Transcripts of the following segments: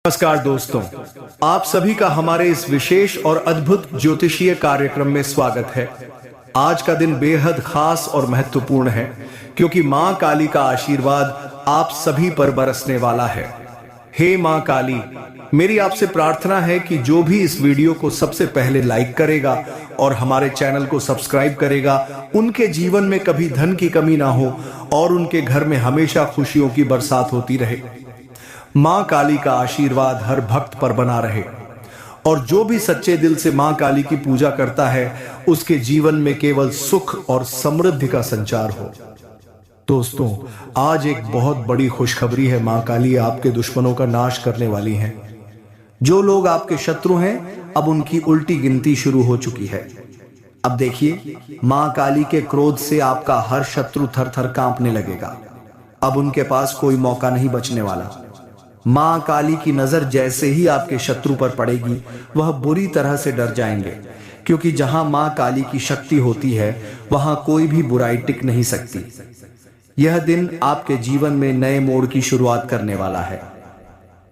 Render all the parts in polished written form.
नमस्कार दोस्तों, आप सभी का हमारे इस विशेष और अद्भुत ज्योतिषीय कार्यक्रम में स्वागत है। आज का दिन बेहद खास और महत्वपूर्ण है क्योंकि मां काली का आशीर्वाद आप सभी पर बरसने वाला है। हे मां काली, मेरी आपसे प्रार्थना है कि जो भी इस वीडियो को सबसे पहले लाइक करेगा और हमारे चैनल को सब्सक्राइब करेगा, उनके जीवन में कभी धन की कमी ना हो और उनके घर में हमेशा खुशियों की बरसात होती रहे। मां काली का आशीर्वाद हर भक्त पर बना रहे और जो भी सच्चे दिल से मां काली की पूजा करता है, उसके जीवन में केवल सुख और समृद्धि का संचार हो। दोस्तों, आज एक बहुत बड़ी खुशखबरी है। मां काली आपके दुश्मनों का नाश करने वाली हैं। जो लोग आपके शत्रु हैं, अब उनकी उल्टी गिनती शुरू हो चुकी है। अब देखिए, मां काली के क्रोध से आपका हर शत्रु थर थर कांपने लगेगा। अब उनके पास कोई मौका नहीं बचने वाला। मां काली की नजर जैसे ही आपके शत्रु पर पड़ेगी, वह बुरी तरह से डर जाएंगे, क्योंकि जहां मां काली की शक्ति होती है, वहां कोई भी बुराई टिक नहीं सकती। यह दिन आपके जीवन में नए मोड़ की शुरुआत करने वाला है।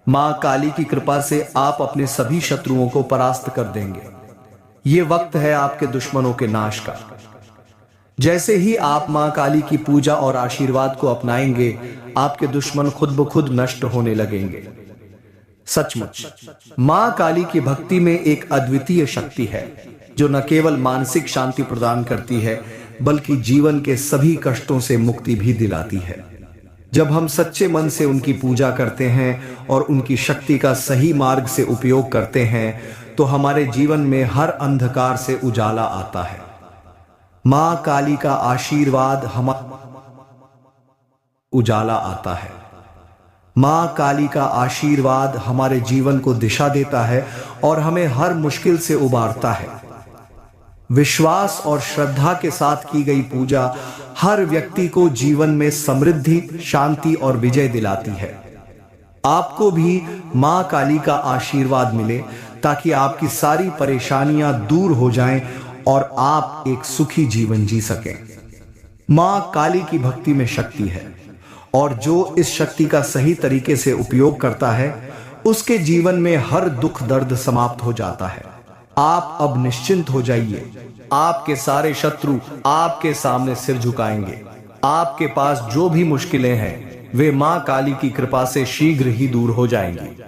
मां काली की कृपा से आप अपने सभी शत्रुओं को परास्त कर देंगे। ये वक्त है आपके दुश्मनों के नाश का। जैसे ही आप मां काली की पूजा और आशीर्वाद को अपनाएंगे, आपके दुश्मन खुद ब खुद नष्ट होने लगेंगे। सचमुच मां काली की भक्ति में एक अद्वितीय शक्ति है, जो न केवल मानसिक शांति प्रदान करती है, बल्कि जीवन के सभी कष्टों से मुक्ति भी दिलाती है। जब हम सच्चे मन से उनकी पूजा करते हैं और उनकी शक्ति का सही मार्ग से उपयोग करते हैं, तो हमारे जीवन में हर अंधकार से उजाला आता है। मां काली का आशीर्वाद उजाला आता है। मां काली का आशीर्वाद हमारे जीवन को दिशा देता है और हमें हर मुश्किल से उबारता है। विश्वास और श्रद्धा के साथ की गई पूजा हर व्यक्ति को जीवन में समृद्धि, शांति और विजय दिलाती है। आपको भी मां काली का आशीर्वाद मिले ताकि आपकी सारी परेशानियां दूर हो जाएं और आप एक सुखी जीवन जी सकें। मां काली की भक्ति में शक्ति है और जो इस शक्ति का सही तरीके से उपयोग करता है, उसके जीवन में हर दुख दर्द समाप्त हो जाता है। आप अब निश्चिंत हो जाइए। आपके सारे शत्रु आपके सामने सिर झुकाएंगे। आपके पास जो भी मुश्किलें हैं, वे मां काली की कृपा से शीघ्र ही दूर हो जाएंगी।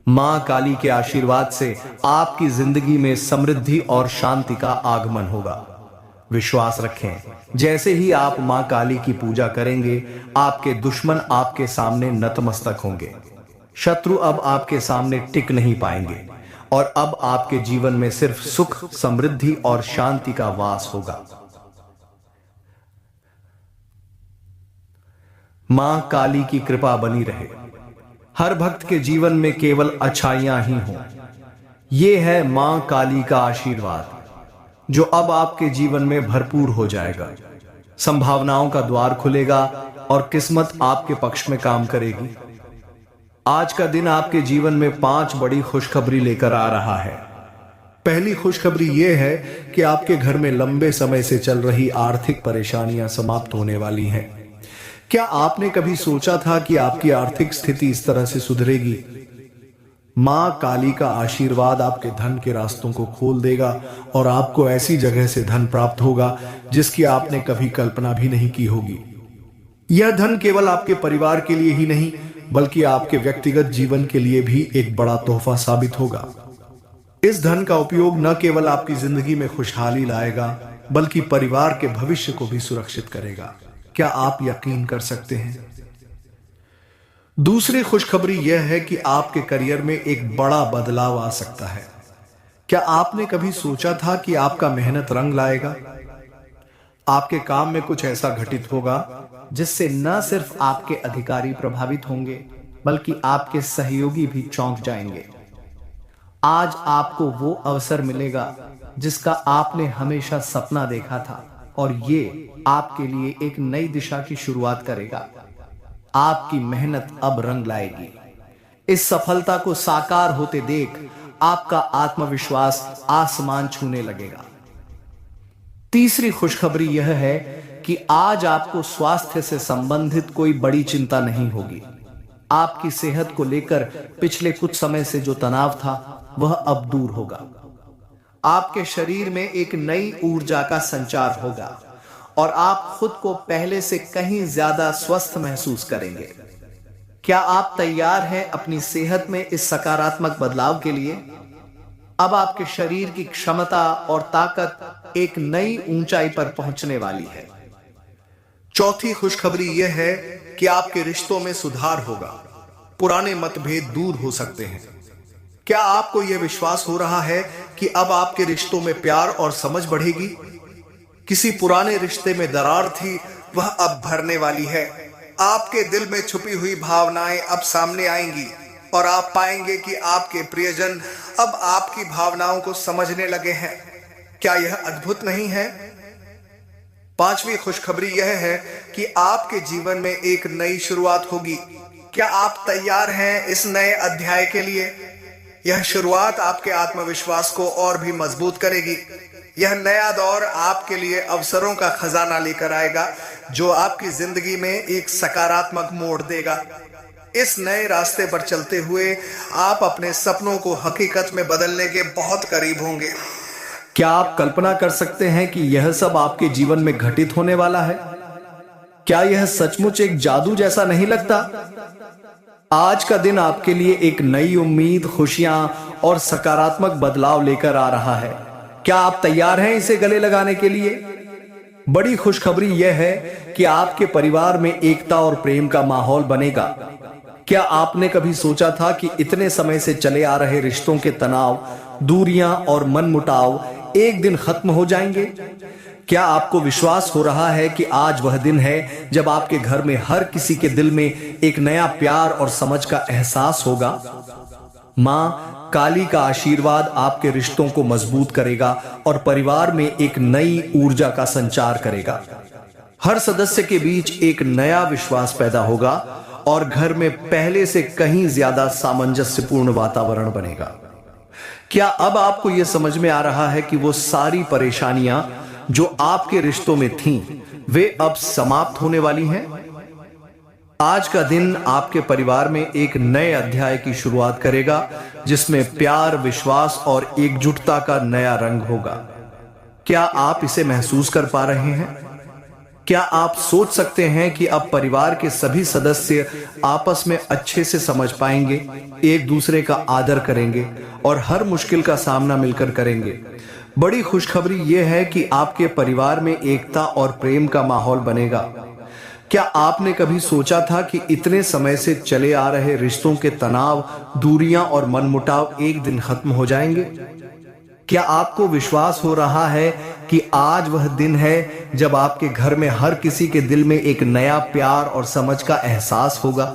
मां काली के आशीर्वाद से आपकी जिंदगी में समृद्धि और शांति का आगमन होगा। विश्वास रखें, जैसे ही आप मां काली की पूजा करेंगे, आपके दुश्मन आपके सामने नतमस्तक होंगे। शत्रु अब आपके सामने टिक नहीं पाएंगे और अब आपके जीवन में सिर्फ सुख, समृद्धि और शांति का वास होगा। मां काली की कृपा बनी रहे। हर भक्त के जीवन में केवल अच्छाइयां ही हों। यह है मां काली का आशीर्वाद, जो अब आपके जीवन में भरपूर हो जाएगा। संभावनाओं का द्वार खुलेगा और किस्मत आपके पक्ष में काम करेगी। आज का दिन आपके जीवन में 5 बड़ी खुशखबरी लेकर आ रहा है। पहली खुशखबरी यह है कि आपके घर में लंबे समय से चल रही आर्थिक परेशानियां समाप्त होने वाली हैं। क्या आपने कभी सोचा था कि आपकी आर्थिक स्थिति इस तरह से सुधरेगी? मां काली का आशीर्वाद आपके धन के रास्तों को खोल देगा और आपको ऐसी जगह से धन प्राप्त होगा जिसकी आपने कभी कल्पना भी नहीं की होगी। यह धन केवल आपके परिवार के लिए ही नहीं, बल्कि आपके व्यक्तिगत जीवन के लिए भी एक बड़ा तोहफा साबित होगा। इस धन का उपयोग न केवल आपकी जिंदगी में खुशहाली लाएगा, बल्कि परिवार के भविष्य को भी सुरक्षित करेगा। क्या आप यकीन कर सकते हैं? दूसरी खुशखबरी यह है कि आपके करियर में एक बड़ा बदलाव आ सकता है। क्या आपने कभी सोचा था कि आपका मेहनत रंग लाएगा? आपके काम में कुछ ऐसा घटित होगा जिससे न सिर्फ आपके अधिकारी प्रभावित होंगे, बल्कि आपके सहयोगी भी चौंक जाएंगे। आज आपको वो अवसर मिलेगा जिसका आपने हमेशा सपना देखा था, और ये आपके लिए एक नई दिशा की शुरुआत करेगा। आपकी मेहनत अब रंग लाएगी। इस सफलता को साकार होते देख आपका आत्मविश्वास आसमान छूने लगेगा। तीसरी खुशखबरी यह है कि आज आपको स्वास्थ्य से संबंधित कोई बड़ी चिंता नहीं होगी। आपकी सेहत को लेकर पिछले कुछ समय से जो तनाव था वह अब दूर होगा। आपके शरीर में एक नई ऊर्जा का संचार होगा और आप खुद को पहले से कहीं ज्यादा स्वस्थ महसूस करेंगे। क्या आप तैयार हैं अपनी सेहत में इस सकारात्मक बदलाव के लिए? अब आपके शरीर की क्षमता और ताकत एक नई ऊंचाई पर पहुंचने वाली है। चौथी खुशखबरी यह है कि आपके रिश्तों में सुधार होगा। पुराने मतभेद दूर हो सकते हैं। क्या आपको यह विश्वास हो रहा है कि अब आपके रिश्तों में प्यार और समझ बढ़ेगी? किसी पुराने रिश्ते में दरार थी, वह अब भरने वाली है। आपके दिल में छुपी हुई भावनाएं अब सामने आएंगी और आप पाएंगे कि आपके प्रियजन अब आपकी भावनाओं को समझने लगे हैं। क्या यह अद्भुत नहीं है? पांचवी खुशखबरी यह है कि आपके जीवन में एक नई शुरुआत होगी। क्या आप तैयार हैं इस नए अध्याय के लिए? यह शुरुआत आपके आत्मविश्वास को और भी मजबूत करेगी। यह नया दौर आपके लिए अवसरों का खजाना लेकर आएगा जो आपकी जिंदगी में एक सकारात्मक मोड़ देगा। इस नए रास्ते पर चलते हुए आप अपने सपनों को हकीकत में बदलने के बहुत करीब होंगे। क्या आप कल्पना कर सकते हैं कि यह सब आपके जीवन में घटित होने वाला है? क्या यह सचमुच एक जादू जैसा नहीं लगता? आज का दिन आपके लिए एक नई उम्मीद, खुशियां और सकारात्मक बदलाव लेकर आ रहा है। क्या आप तैयार हैं इसे गले लगाने के लिए? बड़ी खुशखबरी यह है कि आपके परिवार में एकता और प्रेम का माहौल बनेगा। क्या आपने कभी सोचा था कि इतने समय से चले आ रहे रिश्तों के तनाव, दूरियां और मनमुटाव एक दिन खत्म हो जाएंगे? क्या आपको विश्वास हो रहा है कि आज वह दिन है जब आपके घर में हर किसी के दिल में एक नया प्यार और समझ का एहसास होगा? मां काली का आशीर्वाद आपके रिश्तों को मजबूत करेगा और परिवार में एक नई ऊर्जा का संचार करेगा। हर सदस्य के बीच एक नया विश्वास पैदा होगा और घर में पहले से कहीं ज्यादा सामंजस्यपूर्ण वातावरण बनेगा। क्या अब आपको यह समझ में आ रहा है कि वो सारी परेशानियां जो आपके रिश्तों में थीं, वे अब समाप्त होने वाली हैं? आज का दिन आपके परिवार में एक नए अध्याय की शुरुआत करेगा जिसमें प्यार, विश्वास और एकजुटता का नया रंग होगा। क्या आप इसे महसूस कर पा रहे हैं? क्या आप सोच सकते हैं कि अब परिवार के सभी सदस्य आपस में अच्छे से समझ पाएंगे, एक दूसरे का आदर करेंगे और हर मुश्किल का सामना मिलकर करेंगे? बड़ी खुशखबरी यह है कि आपके परिवार में एकता और प्रेम का माहौल बनेगा। क्या आपने कभी सोचा था कि इतने समय से चले आ रहे रिश्तों के तनाव, दूरियां और मनमुटाव एक दिन खत्म हो जाएंगे? क्या आपको विश्वास हो रहा है कि आज वह दिन है जब आपके घर में हर किसी के दिल में एक नया प्यार और समझ का एहसास होगा?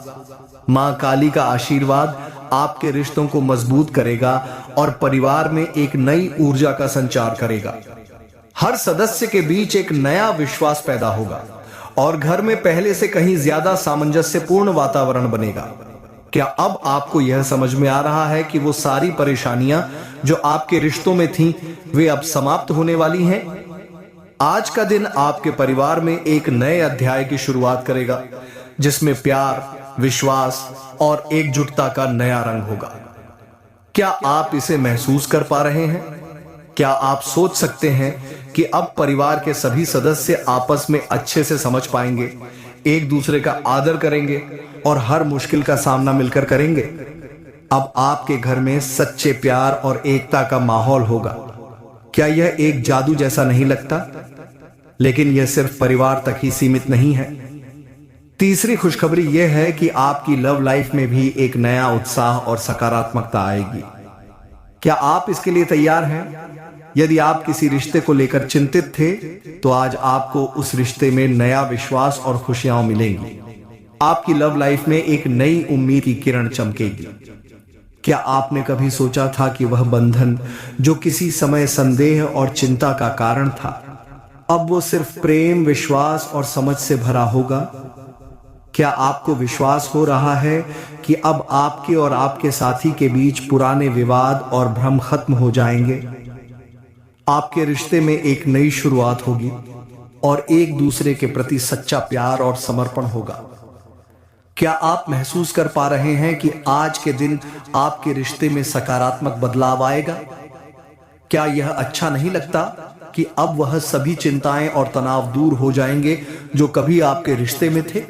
मां काली का आशीर्वाद आपके रिश्तों को मजबूत करेगा और परिवार में एक नई ऊर्जा का संचार करेगा। हर सदस्य के बीच एक नया विश्वास पैदा होगा और घर में पहले से कहीं ज्यादा सामंजस्यपूर्ण वातावरण बनेगा। क्या अब आपको यह समझ में आ रहा है कि वो सारी परेशानियां जो आपके रिश्तों में थीं, वे अब समाप्त होने वाली हैं? आज का दिन आपके परिवार में एक नए अध्याय की शुरुआत करेगा जिसमें प्यार, विश्वास और एकजुटता का नया रंग होगा। क्या आप इसे महसूस कर पा रहे हैं? क्या आप सोच सकते हैं कि अब परिवार के सभी सदस्य आपस में अच्छे से समझ पाएंगे, एक दूसरे का आदर करेंगे और हर मुश्किल का सामना मिलकर करेंगे? अब आपके घर में सच्चे प्यार और एकता का माहौल होगा। क्या यह एक जादू जैसा नहीं लगता? लेकिन यह सिर्फ परिवार तक ही सीमित नहीं है। तीसरी खुशखबरी यह है कि आपकी लव लाइफ में भी एक नया उत्साह और सकारात्मकता आएगी। क्या आप इसके लिए तैयार हैं? यदि आप किसी रिश्ते को लेकर चिंतित थे, तो आज आपको उस रिश्ते में नया विश्वास और खुशियां मिलेंगी। आपकी लव लाइफ में एक नई उम्मीद की किरण चमकेगी। क्या आपने कभी सोचा था कि वह बंधन जो किसी समय संदेह और चिंता का कारण था, अब वो सिर्फ प्रेम, विश्वास और समझ से भरा होगा? क्या आपको विश्वास हो रहा है कि अब आपके और आपके साथी के बीच पुराने विवाद और भ्रम खत्म हो जाएंगे? आपके रिश्ते में एक नई शुरुआत होगी और एक दूसरे के प्रति सच्चा प्यार और समर्पण होगा। क्या आप महसूस कर पा रहे हैं कि आज के दिन आपके रिश्ते में सकारात्मक बदलाव आएगा? क्या यह अच्छा नहीं लगता कि अब वह सभी चिंताएं और तनाव दूर हो जाएंगे जो कभी आपके रिश्ते में थे?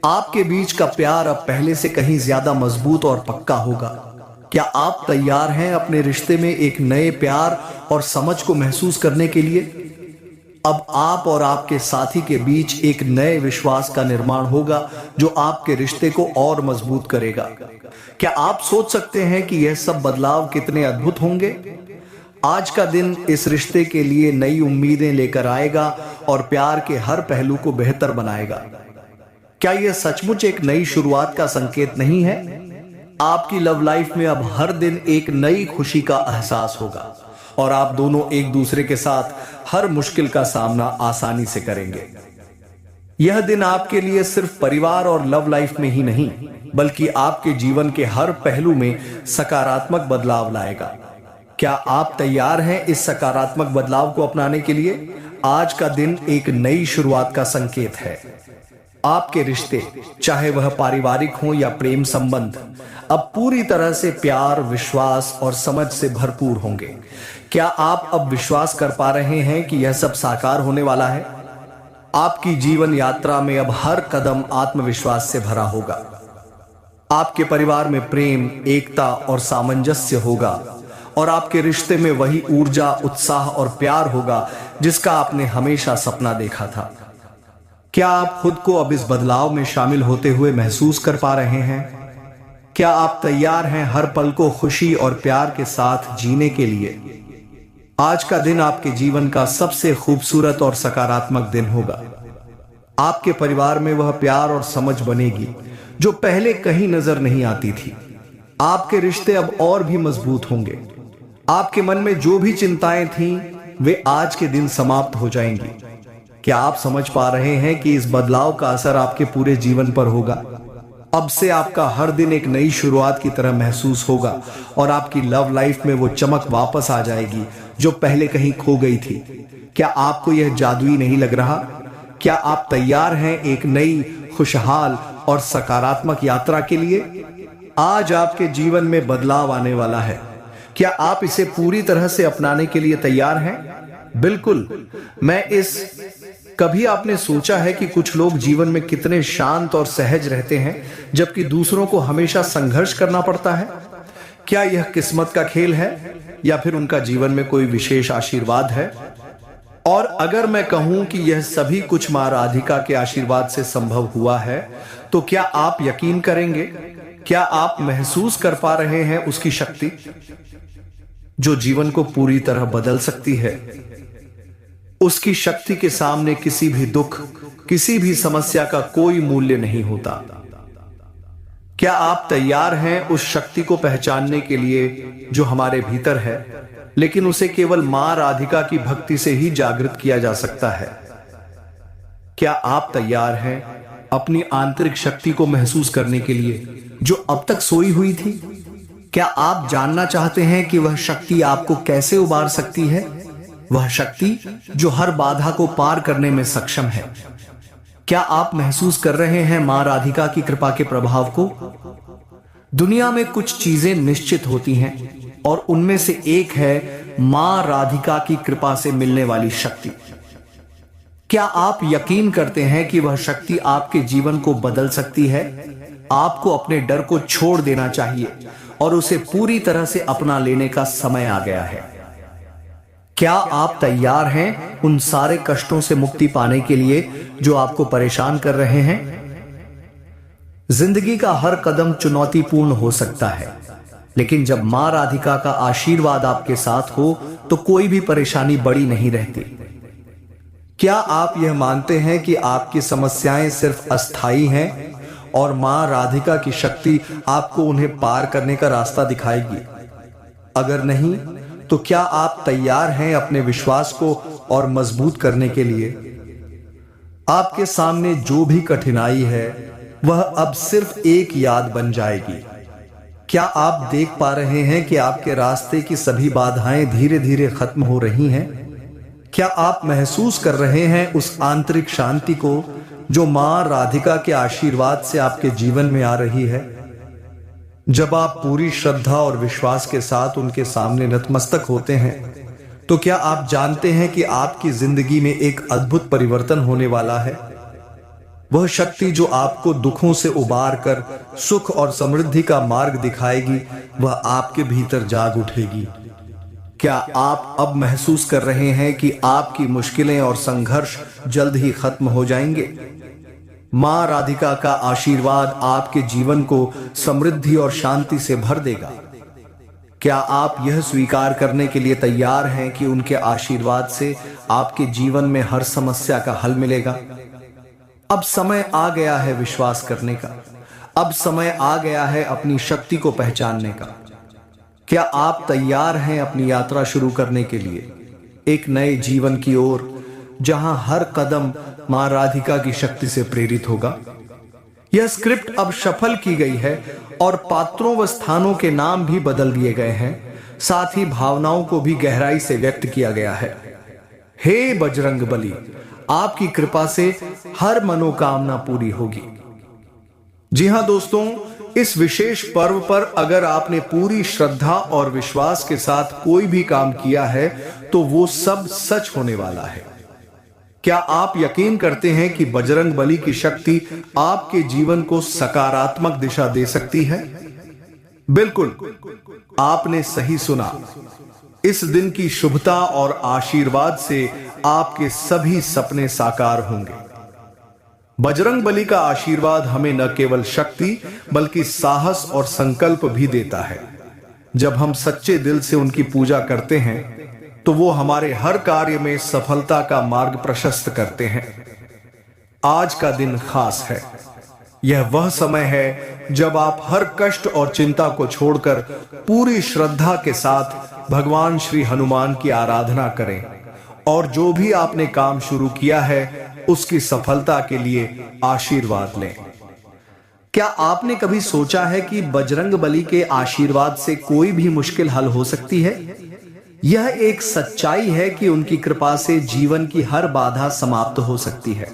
आपके बीच का प्यार अब पहले से कहीं ज्यादा मजबूत और पक्का होगा। क्या आप तैयार हैं अपने रिश्ते में एक नए प्यार और समझ को महसूस करने के लिए? अब आप और आपके साथी के बीच एक नए विश्वास का निर्माण होगा जो आपके रिश्ते को और मजबूत करेगा। क्या आप सोच सकते हैं कि यह सब बदलाव कितने अद्भुत होंगे? आज का दिन इस रिश्ते के लिए नई उम्मीदें लेकर आएगा और प्यार के हर पहलू को बेहतर बनाएगा। क्या यह सचमुच एक नई शुरुआत का संकेत नहीं है? आपकी लव लाइफ में अब हर दिन एक नई खुशी का एहसास होगा और आप दोनों एक दूसरे के साथ हर मुश्किल का सामना आसानी से करेंगे। यह दिन आपके लिए सिर्फ परिवार और लव लाइफ में ही नहीं, बल्कि आपके जीवन के हर पहलू में सकारात्मक बदलाव लाएगा। क्या आप तैयार हैं इस सकारात्मक बदलाव को अपनाने के लिए? आज का दिन एक नई शुरुआत का संकेत है। आपके रिश्ते, चाहे वह पारिवारिक हो या प्रेम संबंध, अब पूरी तरह से प्यार, विश्वास और समझ से भरपूर होंगे। क्या आप अब विश्वास कर पा रहे हैं कि यह सब साकार होने वाला है? आपकी जीवन यात्रा में अब हर कदम आत्मविश्वास से भरा होगा। आपके परिवार में प्रेम, एकता और सामंजस्य होगा और आपके रिश्ते में वही ऊर्जा, उत्साह और प्यार होगा जिसका आपने हमेशा सपना देखा था। क्या आप खुद को अब इस बदलाव में शामिल होते हुए महसूस कर पा रहे हैं? क्या आप तैयार हैं हर पल को खुशी और प्यार के साथ जीने के लिए? आज का दिन आपके जीवन का सबसे खूबसूरत और सकारात्मक दिन होगा। आपके परिवार में वह प्यार और समझ बनेगी जो पहले कहीं नजर नहीं आती थी। आपके रिश्ते अब और भी मजबूत होंगे। आपके मन में जो भी चिंताएं थीं, वे आज के दिन समाप्त हो जाएंगी। क्या आप समझ पा रहे हैं कि इस बदलाव का असर आपके पूरे जीवन पर होगा? अब से आपका हर दिन एक नई शुरुआत की तरह महसूस होगा और आपकी लव लाइफ में वो चमक वापस आ जाएगी जो पहले कहीं खो गई थी। क्या आपको यह जादुई नहीं लग रहा? क्या आप तैयार हैं एक नई, खुशहाल और सकारात्मक यात्रा के लिए? आज आपके जीवन में बदलाव आने वाला है। क्या आप इसे पूरी तरह से अपनाने के लिए तैयार हैं? बिल्कुल। कभी आपने सोचा है कि कुछ लोग जीवन में कितने शांत और सहज रहते हैं जबकि दूसरों को हमेशा संघर्ष करना पड़ता है? क्या यह किस्मत का खेल है या फिर उनका जीवन में कोई विशेष आशीर्वाद है? और अगर मैं कहूं कि यह सभी कुछ मां राधिका के आशीर्वाद से संभव हुआ है, तो क्या आप यकीन करेंगे? क्या आप महसूस कर पा रहे हैं उसकी शक्ति जो जीवन को पूरी तरह बदल सकती है? उसकी शक्ति के सामने किसी भी दुख, किसी भी समस्या का कोई मूल्य नहीं होता। क्या आप तैयार हैं उस शक्ति को पहचानने के लिए जो हमारे भीतर है, लेकिन उसे केवल मां राधिका की भक्ति से ही जागृत किया जा सकता है? क्या आप तैयार हैं अपनी आंतरिक शक्ति को महसूस करने के लिए जो अब तक सोई हुई थी? क्या आप जानना चाहते हैं कि वह शक्ति आपको कैसे उबार सकती है? वह शक्ति जो हर बाधा को पार करने में सक्षम है। क्या आप महसूस कर रहे हैं मां राधिका की कृपा के प्रभाव को? दुनिया में कुछ चीजें निश्चित होती हैं और उनमें से एक है मां राधिका की कृपा से मिलने वाली शक्ति। क्या आप यकीन करते हैं कि वह शक्ति आपके जीवन को बदल सकती है? आपको अपने डर को छोड़ देना चाहिए और उसे पूरी तरह से अपना लेने का समय आ गया है। क्या आप तैयार हैं उन सारे कष्टों से मुक्ति पाने के लिए जो आपको परेशान कर रहे हैं? जिंदगी का हर कदम चुनौतीपूर्ण हो सकता है, लेकिन जब मां राधिका का आशीर्वाद आपके साथ हो तो कोई भी परेशानी बड़ी नहीं रहती। क्या आप यह मानते हैं कि आपकी समस्याएं सिर्फ अस्थायी हैं और मां राधिका की शक्ति आपको उन्हें पार करने का रास्ता दिखाएगी? अगर नहीं, तो क्या आप तैयार हैं अपने विश्वास को और मजबूत करने के लिए? आपके सामने जो भी कठिनाई है वह अब सिर्फ एक याद बन जाएगी। क्या आप देख पा रहे हैं कि आपके रास्ते की सभी बाधाएं धीरे धीरे खत्म हो रही हैं? क्या आप महसूस कर रहे हैं उस आंतरिक शांति को जो मां राधिका के आशीर्वाद से आपके जीवन में आ रही है। जब आप पूरी श्रद्धा और विश्वास के साथ उनके सामने नतमस्तक होते हैं, तो क्या आप जानते हैं कि आपकी जिंदगी में एक अद्भुत परिवर्तन होने वाला है। वह शक्ति जो आपको दुखों से उबार कर सुख और समृद्धि का मार्ग दिखाएगी, वह आपके भीतर जाग उठेगी। क्या आप अब महसूस कर रहे हैं कि आपकी मुश्किलें और संघर्ष जल्द ही खत्म हो जाएंगे। मां राधिका का आशीर्वाद आपके जीवन को समृद्धि और शांति से भर देगा। क्या आप यह स्वीकार करने के लिए तैयार हैं कि उनके आशीर्वाद से आपके जीवन में हर समस्या का हल मिलेगा। अब समय आ गया है विश्वास करने का। अब समय आ गया है अपनी शक्ति को पहचानने का। क्या आप तैयार हैं अपनी यात्रा शुरू करने के लिए, एक नए जीवन की ओर, जहां हर कदम मां राधिका की शक्ति से प्रेरित होगा। यह स्क्रिप्ट अब सफल की गई है और पात्रों व स्थानों के नाम भी बदल दिए गए हैं, साथ ही भावनाओं को भी गहराई से व्यक्त किया गया है। हे बजरंग बली, आपकी कृपा से हर मनोकामना पूरी होगी। जी हां दोस्तों, इस विशेष पर्व पर अगर आपने पूरी श्रद्धा और विश्वास के साथ कोई भी काम किया है, तो वो सब सच होने वाला है। क्या आप यकीन करते हैं कि बजरंग बली की शक्ति आपके जीवन को सकारात्मक दिशा दे सकती है? बिल्कुल, आपने सही सुना। इस दिन की शुभता और आशीर्वाद से आपके सभी सपने साकार होंगे। बजरंग बली का आशीर्वाद हमें न केवल शक्ति बल्कि साहस और संकल्प भी देता है। जब हम सच्चे दिल से उनकी पूजा करते हैं, तो वो हमारे हर कार्य में सफलता का मार्ग प्रशस्त करते हैं। आज का दिन खास है। यह वह समय है जब आप हर कष्ट और चिंता को छोड़कर पूरी श्रद्धा के साथ भगवान श्री हनुमान की आराधना करें और जो भी आपने काम शुरू किया है उसकी सफलता के लिए आशीर्वाद लें। क्या आपने कभी सोचा है कि बजरंग बली के आशीर्वाद से कोई भी मुश्किल हल हो सकती है? यह एक सच्चाई है कि उनकी कृपा से जीवन की हर बाधा समाप्त हो सकती है।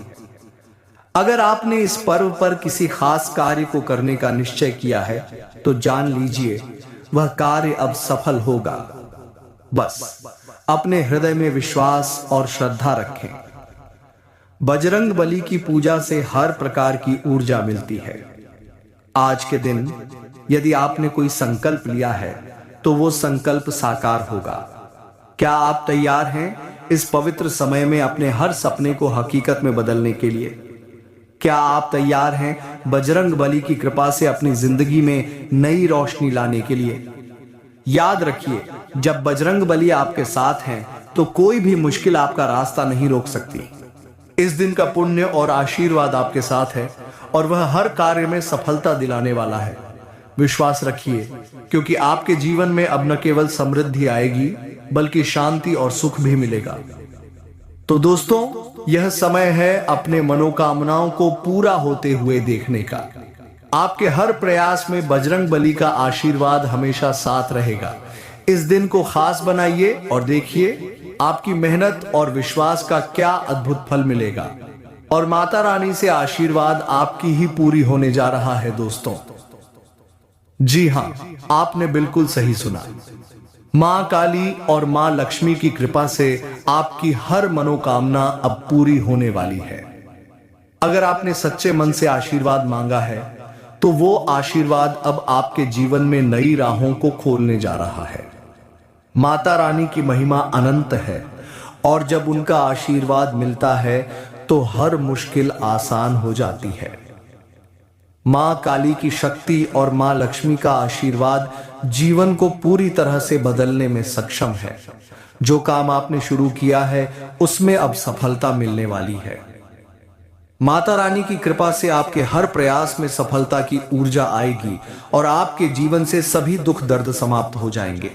अगर आपने इस पर्व पर किसी खास कार्य को करने का निश्चय किया है, तो जान लीजिए वह कार्य अब सफल होगा। बस अपने हृदय में विश्वास और श्रद्धा रखें। बजरंग बली की पूजा से हर प्रकार की ऊर्जा मिलती है। आज के दिन यदि आपने कोई संकल्प लिया है, तो वो संकल्प साकार होगा। क्या आप तैयार हैं इस पवित्र समय में अपने हर सपने को हकीकत में बदलने के लिए? क्या आप तैयार हैं बजरंग बली की कृपा से अपनी जिंदगी में नई रोशनी लाने के लिए? याद रखिए, जब बजरंग बली आपके साथ हैं, तो कोई भी मुश्किल आपका रास्ता नहीं रोक सकती। इस दिन का पुण्य और आशीर्वाद आपके साथ है और वह हर कार्य में सफलता दिलाने वाला है। विश्वास रखिए, क्योंकि आपके जीवन में अब न केवल समृद्धि आएगी बल्कि शांति और सुख भी मिलेगा। तो दोस्तों, यह समय है अपने मनोकामनाओं को पूरा होते हुए देखने का। आपके हर प्रयास में बजरंग बली का आशीर्वाद हमेशा साथ रहेगा। इस दिन को खास बनाइए और देखिए आपकी मेहनत और विश्वास का क्या अद्भुत फल मिलेगा। और माता रानी से आशीर्वाद आपकी ही पूरी होने जा रहा है दोस्तों। जी हां, आपने बिल्कुल सही सुना। मां काली और मां लक्ष्मी की कृपा से आपकी हर मनोकामना अब पूरी होने वाली है। अगर आपने सच्चे मन से आशीर्वाद मांगा है, तो वो आशीर्वाद अब आपके जीवन में नई राहों को खोलने जा रहा है। माता रानी की महिमा अनंत है और जब उनका आशीर्वाद मिलता है तो हर मुश्किल आसान हो जाती है। मां काली की शक्ति और मां लक्ष्मी का आशीर्वाद जीवन को पूरी तरह से बदलने में सक्षम है। जो काम आपने शुरू किया है उसमें अब सफलता मिलने वाली है। माता रानी की कृपा से आपके हर प्रयास में सफलता की ऊर्जा आएगी और आपके जीवन से सभी दुख दर्द समाप्त हो जाएंगे।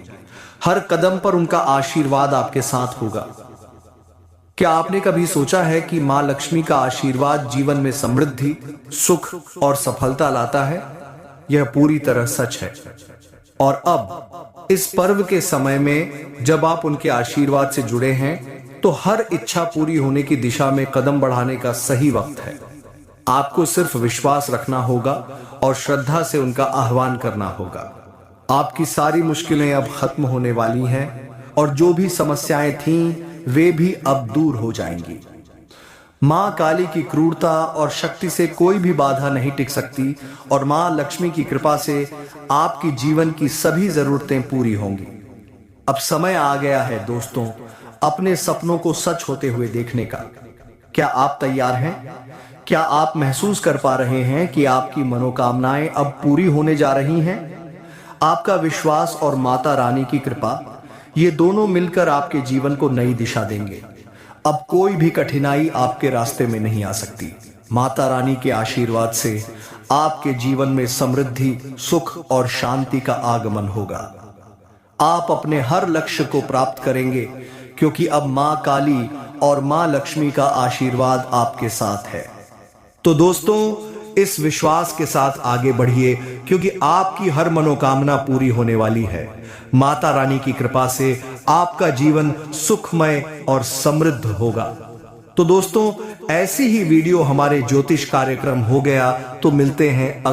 हर कदम पर उनका आशीर्वाद आपके साथ होगा। क्या आपने कभी सोचा है कि मां लक्ष्मी का आशीर्वाद जीवन में समृद्धि, सुख और सफलता लाता है? यह पूरी तरह सच है। और अब इस पर्व के समय में जब आप उनके आशीर्वाद से जुड़े हैं, तो हर इच्छा पूरी होने की दिशा में कदम बढ़ाने का सही वक्त है। आपको सिर्फ विश्वास रखना होगा और श्रद्धा से उनका आह्वान करना होगा। आपकी सारी मुश्किलें अब खत्म होने वाली हैं और जो भी समस्याएं थीं वे भी अब दूर हो जाएंगी। मां काली की क्रूरता और शक्ति से कोई भी बाधा नहीं टिक सकती और मां लक्ष्मी की कृपा से आपकी जीवन की सभी जरूरतें पूरी होंगी। अब समय आ गया है दोस्तों, अपने सपनों को सच होते हुए देखने का। क्या आप तैयार हैं? क्या आप महसूस कर पा रहे हैं कि आपकी मनोकामनाएं अब पूरी होने जा रही हैं? आपका विश्वास और माता रानी की कृपा, ये दोनों मिलकर आपके जीवन को नई दिशा देंगे। अब कोई भी कठिनाई आपके रास्ते में नहीं आ सकती। माता रानी के आशीर्वाद से आपके जीवन में समृद्धि, सुख और शांति का आगमन होगा। आप अपने हर लक्ष्य को प्राप्त करेंगे क्योंकि अब मां काली और मां लक्ष्मी का आशीर्वाद आपके साथ है। तो दोस्तों, इस विश्वास के साथ आगे बढ़िए क्योंकि आपकी हर मनोकामना पूरी होने वाली है। माता रानी की कृपा से आपका जीवन सुखमय और समृद्ध होगा। तो दोस्तों, ऐसी ही वीडियो हमारे ज्योतिष कार्यक्रम हो गया तो मिलते हैं